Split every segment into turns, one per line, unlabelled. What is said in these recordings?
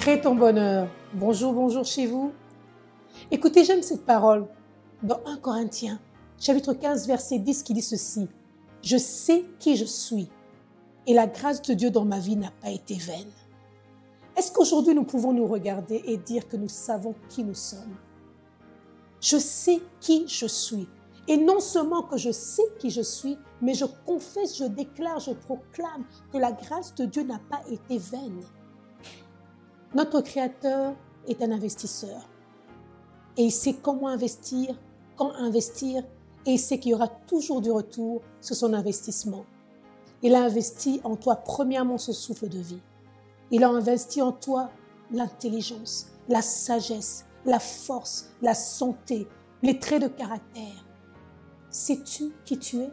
Crée ton bonheur. Bonjour, bonjour chez vous. Écoutez, j'aime cette parole dans 1 Corinthiens, chapitre 15, verset 10 qui dit ceci. Je sais qui je suis et la grâce de Dieu dans ma vie n'a pas été vaine. Est-ce qu'aujourd'hui nous pouvons nous regarder et dire que nous savons qui nous sommes? Je sais qui je suis. Et non seulement que je sais qui je suis, mais je confesse, je déclare, je proclame que la grâce de Dieu n'a pas été vaine. Notre Créateur est un investisseur. Et il sait comment investir, quand investir, et il sait qu'il y aura toujours du retour sur son investissement. Il a investi en toi premièrement son souffle de vie. Il a investi en toi l'intelligence, la sagesse, la force, la santé, les traits de caractère. Sais-tu qui tu es?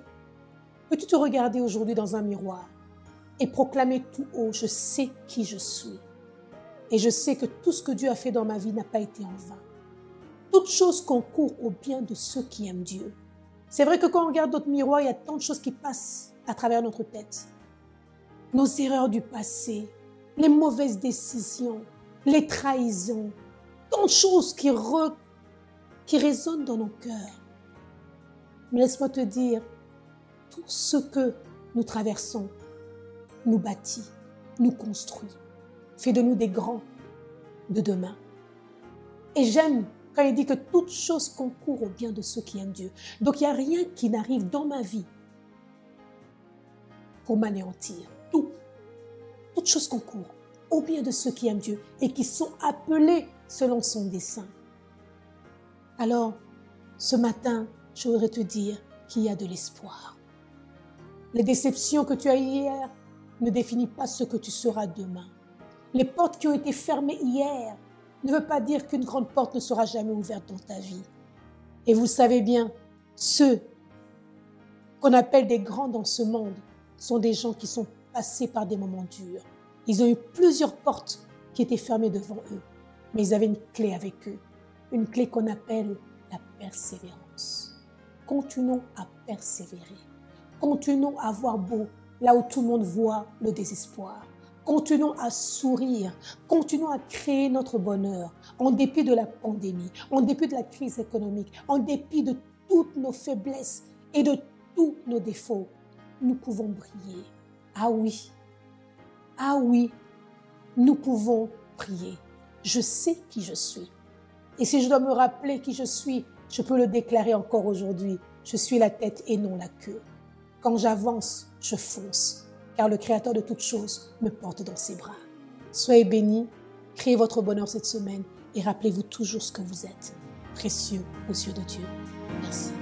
Peux-tu te regarder aujourd'hui dans un miroir et proclamer tout haut, je sais qui je suis. Et je sais que tout ce que Dieu a fait dans ma vie n'a pas été en vain. Toute chose concourt au bien de ceux qui aiment Dieu. C'est vrai que quand on regarde notre miroir, il y a tant de choses qui passent à travers notre tête. Nos erreurs du passé, les mauvaises décisions, les trahisons, tant de choses qui résonnent dans nos cœurs. Mais laisse-moi te dire, tout ce que nous traversons nous bâtit, nous construit, fait de nous des grands de demain. Et j'aime quand il dit que toute chose concourt au bien de ceux qui aiment Dieu. Donc il n'y a rien qui n'arrive dans ma vie pour m'anéantir. Toute chose concourt au bien de ceux qui aiment Dieu et qui sont appelés selon son dessein. Alors, ce matin, je voudrais te dire qu'il y a de l'espoir. Les déceptions que tu as eues hier ne définissent pas ce que tu seras demain. Les portes qui ont été fermées hier ne veut pas dire qu'une grande porte ne sera jamais ouverte dans ta vie. Et vous savez bien, ceux qu'on appelle des grands dans ce monde sont des gens qui sont passés par des moments durs. Ils ont eu plusieurs portes qui étaient fermées devant eux, mais ils avaient une clé avec eux, une clé qu'on appelle la persévérance. Continuons à persévérer. Continuons à voir beau là où tout le monde voit le désespoir. Continuons à sourire, continuons à créer notre bonheur en dépit de la pandémie, en dépit de la crise économique, en dépit de toutes nos faiblesses et de tous nos défauts. Nous pouvons briller. Ah oui, nous pouvons prier. Je sais qui je suis. Et si je dois me rappeler qui je suis, je peux le déclarer encore aujourd'hui. Je suis la tête et non la queue. Quand j'avance, je fonce, car le Créateur de toutes choses me porte dans ses bras. Soyez bénis, créez votre bonheur cette semaine et rappelez-vous toujours ce que vous êtes, précieux aux yeux de Dieu. Merci.